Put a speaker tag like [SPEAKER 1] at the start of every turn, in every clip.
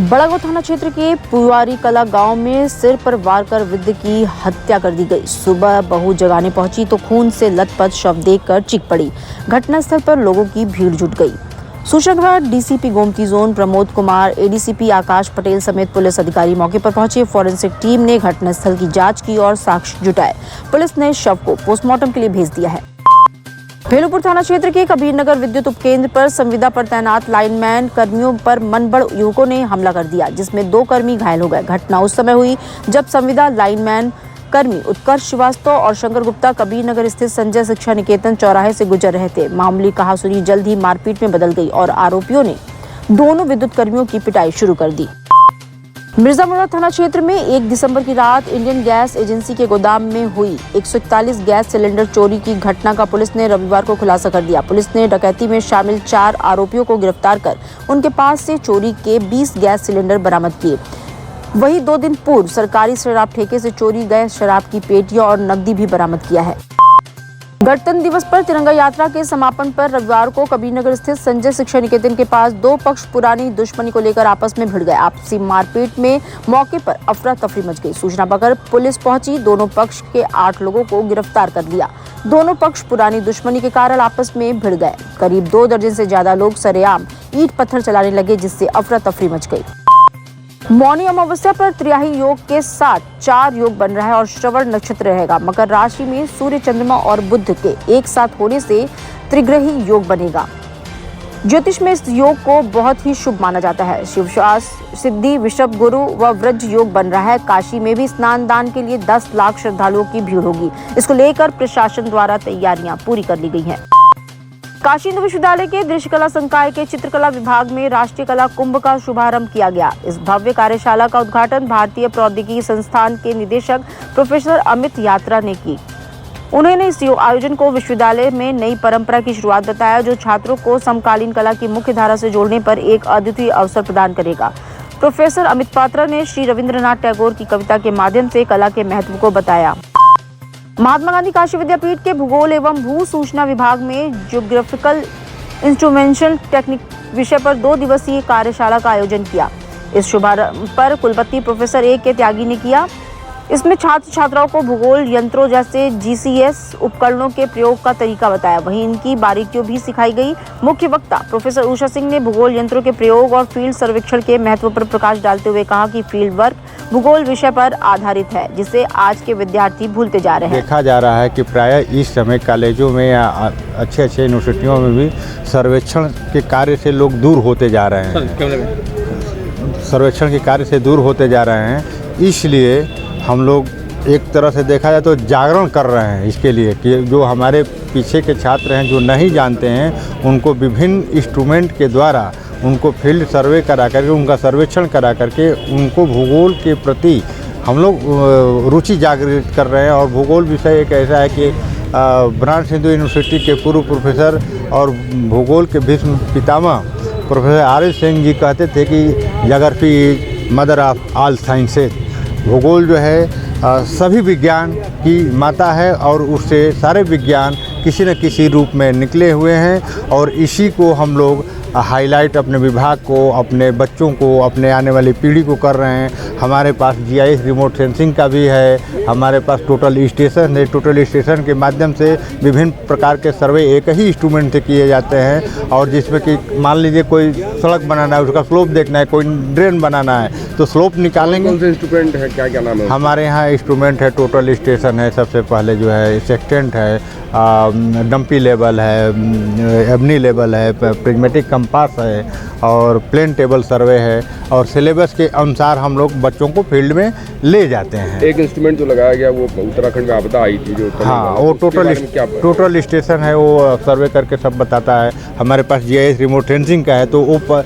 [SPEAKER 1] बड़ागांव थाना क्षेत्र के पुवारी कला गांव में सिर पर वार कर वृद्ध की हत्या कर दी गई। सुबह बहू जगाने पहुंची तो खून से लथपथ शव देखकर चीख पड़ी। घटनास्थल पर लोगों की भीड़ जुट गई। सूचना के बाद DCP Gomti zone Pramod Kumar, ADCP Akash Patel समेत पुलिस अधिकारी मौके पर पहुंचे। फॉरेंसिक टीम ने घटनास्थल की जांच की और साक्ष्य जुटाए। पुलिस ने शव को पोस्टमार्टम के लिए भेज दिया है। भेलूपुर थाना क्षेत्र के कबीरनगर विद्युत उपकेंद्र पर संविदा पर तैनात लाइनमैन कर्मियों पर मनबड़ युवकों ने हमला कर दिया, जिसमें 2 कर्मी घायल हो गए। घटना उस समय हुई जब संविदा लाइनमैन कर्मी उत्कर्ष श्रीवास्तव और शंकर गुप्ता कबीरनगर स्थित संजय शिक्षा निकेतन चौराहे से गुजर रहे थे। मामूली कहासुनी जल्द ही मारपीट में बदल गई और आरोपियों ने दोनों विद्युत कर्मियों की पिटाई शुरू कर दी। मिर्जापुर थाना क्षेत्र में 1 दिसंबर की रात इंडियन गैस एजेंसी के गोदाम में हुई 141 गैस सिलेंडर चोरी की घटना का पुलिस ने रविवार को खुलासा कर दिया। पुलिस ने डकैती में शामिल 4 आरोपियों को गिरफ्तार कर उनके पास से चोरी के 20 गैस सिलेंडर बरामद किए। वहीं 2 दिन पूर्व सरकारी शराब ठेके से चोरी गए शराब की पेटियां और नकदी भी बरामद किया है। गणतंत्र दिवस पर तिरंगा यात्रा के समापन पर रविवार को कबीरनगर स्थित संजय शिक्षा निकेतन के पास 2 पक्ष पुरानी दुश्मनी को लेकर आपस में भिड़ गए। आपसी मारपीट में मौके पर अफरा तफरी मच गई। सूचना पाकर पुलिस पहुंची, दोनों पक्ष के 8 लोगों को गिरफ्तार कर लिया। दोनों पक्ष पुरानी दुश्मनी के कारण आपस में भिड़ गए। करीब 2 दर्जन से ज्यादा लोग सरेआम ईंट पत्थर चलाने लगे, जिससे अफरा तफरी मच गई। मौनी अमावस्या पर त्रियाही योग के साथ 4 योग बन रहा है और श्रवण नक्षत्र रहेगा। मकर राशि में सूर्य, चंद्रमा और बुध के एक साथ होने से त्रिग्रही योग बनेगा। ज्योतिष में इस योग को बहुत ही शुभ माना जाता है। शिवशास सिद्धि, विषभ गुरु व वज्र योग बन रहा है। काशी में भी स्नान दान के लिए 10 लाख श्रद्धालुओं की भीड़ होगी। इसको लेकर प्रशासन द्वारा तैयारियां पूरी कर ली गई हैं। काशी हिंदू विश्वविद्यालय के दृश्यकला संकाय के चित्रकला विभाग में राष्ट्रीय कला कुंभ का शुभारंभ किया गया। इस भव्य कार्यशाला का उद्घाटन भारतीय प्रौद्योगिकी संस्थान के निदेशक प्रोफेसर अमित यात्रा ने की। उन्होंने इस आयोजन को विश्वविद्यालय में नई परंपरा की शुरुआत बताया, जो छात्रों को समकालीन कला की मुख्य धारा से जोड़ने पर एक अद्वितीय अवसर प्रदान करेगा। प्रोफेसर अमित पात्रा ने श्री रविंद्रनाथ टैगोर की कविता के माध्यम से कला के महत्व को बताया। महात्मा गांधी काशी विद्यापीठ के भूगोल एवं भू सूचना विभाग में ज्योग्राफिकल इंस्ट्रूमेंटेशन टेक्निक विषय पर 2 दिवसीय कार्यशाला का आयोजन किया। इस शुभारंभ पर कुलपति प्रोफेसर A.K. त्यागी ने किया। इसमें छात्र छात्राओं को भूगोल यंत्रों जैसे GCS उपकरणों के प्रयोग का तरीका बताया। वहीं इनकी बारीकियों भी सिखाई गई। मुख्य वक्ता प्रोफेसर उषा सिंह ने भूगोल यंत्रों के प्रयोग और फील्ड सर्वेक्षण के महत्व पर प्रकाश डालते हुए कहा कि फील्ड वर्क भूगोल विषय पर आधारित है, जिसे आज के विद्यार्थी भूलते जा रहे हैं।
[SPEAKER 2] देखा जा रहा है कि प्रायः इस समय कॉलेजों में या अच्छे यूनिवर्सिटियों में भी सर्वेक्षण के कार्य से लोग दूर होते जा रहे हैं। सर्वेक्षण के कार्य से दूर होते जा रहे हैं। इसलिए हम लोग एक तरह से देखा जाए तो जागरण कर रहे हैं इसके लिए कि जो हमारे पीछे के छात्र हैं, जो नहीं जानते हैं, उनको विभिन्न इंस्ट्रूमेंट के द्वारा उनको फील्ड सर्वे करा करके, उनका सर्वेक्षण करा करके उनको भूगोल के प्रति हम लोग रुचि जागृत कर रहे हैं। और भूगोल विषय एक ऐसा है कि बनारस हिंदू यूनिवर्सिटी के पूर्व प्रोफेसर और भूगोल के भीष्म पितामह प्रोफेसर R.S. सिंह जी कहते थे कि geography is mother of all sciences. भूगोल जो है सभी विज्ञान की माता है और उससे सारे विज्ञान किसी न किसी रूप में निकले हुए हैं। और इसी को हम लोग हाईलाइट अपने विभाग को, अपने बच्चों को, अपने आने वाली पीढ़ी को कर रहे हैं। हमारे पास GIS रिमोट सेंसिंग का भी है, हमारे पास टोटल स्टेशन है। टोटल स्टेशन के माध्यम से विभिन्न प्रकार के सर्वे एक ही इंस्ट्रूमेंट से किए जाते हैं। और जिसमें कि मान लीजिए कोई सड़क बनाना है, उसका स्लोप देखना है, कोई ड्रेन बनाना है तो स्लोप निकालेंगे।
[SPEAKER 3] कौन से इंस्ट्रूमेंट है, क्या नाम है?
[SPEAKER 2] हमारे यहाँ इंस्ट्रूमेंट है, टोटल स्टेशन है, सबसे पहले जो है सेक्टेंट है, डंपी लेवल है, एबनी लेवल है, प्रिग्मेटिक कंपास है और प्लेन टेबल सर्वे है। और सिलेबस के अनुसार हम लोग बच्चों को फील्ड में ले जाते हैं।
[SPEAKER 3] एक इंस्ट्रूमेंट जो लगाया गया वो उत्तराखंड में आपदा आई थी जो,
[SPEAKER 2] हाँ, वो टोटल स्टेशन है, वो सर्वे करके सब बताता है। हमारे पास GIS रिमोट सेंसिंग का है, तो वो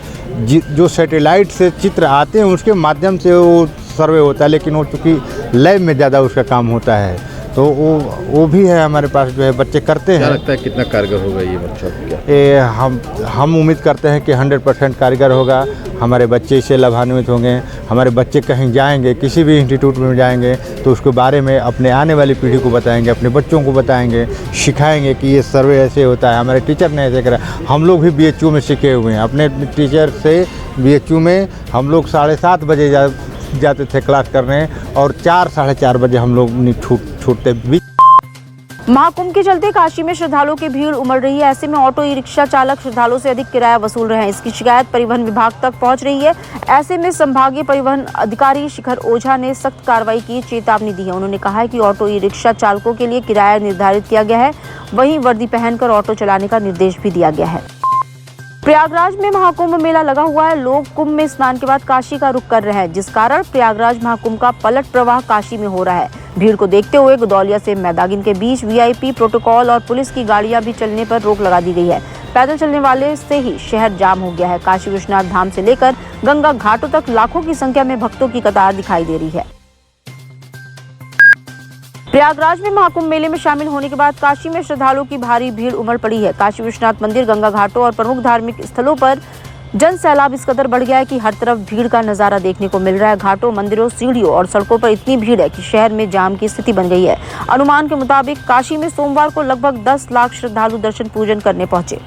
[SPEAKER 2] जो सैटेलाइट से चित्र आते हैं उसके माध्यम से वो सर्वे होता है। लेकिन वो चूँकि लैब में ज़्यादा उसका काम होता है, तो वो भी है हमारे पास, जो है बच्चे करते हैं।
[SPEAKER 3] क्या लगता है कितना कारगर होगा ये बच्चों को?
[SPEAKER 2] हम उम्मीद करते हैं कि 100% कारगर होगा। हमारे बच्चे इससे लाभान्वित होंगे। हमारे बच्चे कहीं जाएंगे, किसी भी इंस्टीट्यूट में जाएंगे तो उसके बारे में अपने आने वाली पीढ़ी को बताएंगे, अपने बच्चों को बताएंगे, सिखाएंगे कि ये सर्वे ऐसे होता है। हमारे टीचर ने ऐसे करा। हम लोग भी BHU में सीखे हुए हैं, अपने टीचर से BHU में हम लोग 7:30 बजे जाते थे क्लास करने और 4 साढ़े 4 बजे हम लोग छूटते।
[SPEAKER 1] महाकुंभ के चलते काशी में श्रद्धालुओं की भीड़ उमड़ रही है। ऐसे में ऑटो ई रिक्शा चालक श्रद्धालुओं से अधिक किराया वसूल रहे हैं। इसकी शिकायत परिवहन विभाग तक पहुंच रही है। ऐसे में संभागीय परिवहन अधिकारी शिखर ओझा ने सख्त कार्रवाई की चेतावनी दी है। उन्होंने कहा है कि ऑटो ई रिक्शा चालकों के लिए किराया निर्धारित किया गया है, वहीं वर्दी पहनकर ऑटो चलाने का निर्देश भी दिया गया है। प्रयागराज में महाकुंभ मेला लगा हुआ है। लोग कुंभ में स्नान के बाद काशी का रुख कर रहे हैं, जिस कारण प्रयागराज महाकुंभ का पलट प्रवाह काशी में हो रहा है। भीड़ को देखते हुए गदौलिया से मैदागिन के बीच VIP प्रोटोकॉल और पुलिस की गाड़ियां भी चलने पर रोक लगा दी गई है। पैदल चलने वाले से ही शहर जाम हो गया है। काशी विश्वनाथ धाम से लेकर गंगा घाटों तक लाखों की संख्या में भक्तों की कतार दिखाई दे रही है। प्रयागराज में महाकुंभ मेले में शामिल होने के बाद काशी में श्रद्धालुओं की भारी भीड़ उमड़ पड़ी है। काशी विश्वनाथ मंदिर, गंगा घाटों और प्रमुख धार्मिक स्थलों पर जन सैलाब इस कदर बढ़ गया है कि हर तरफ भीड़ का नजारा देखने को मिल रहा है। घाटों, मंदिरों, सीढ़ियों और सड़कों पर इतनी भीड़ है कि शहर में जाम की स्थिति बन गई है। अनुमान के मुताबिक काशी में सोमवार को लगभग 10 लाख श्रद्धालु दर्शन पूजन करने पहुंचे।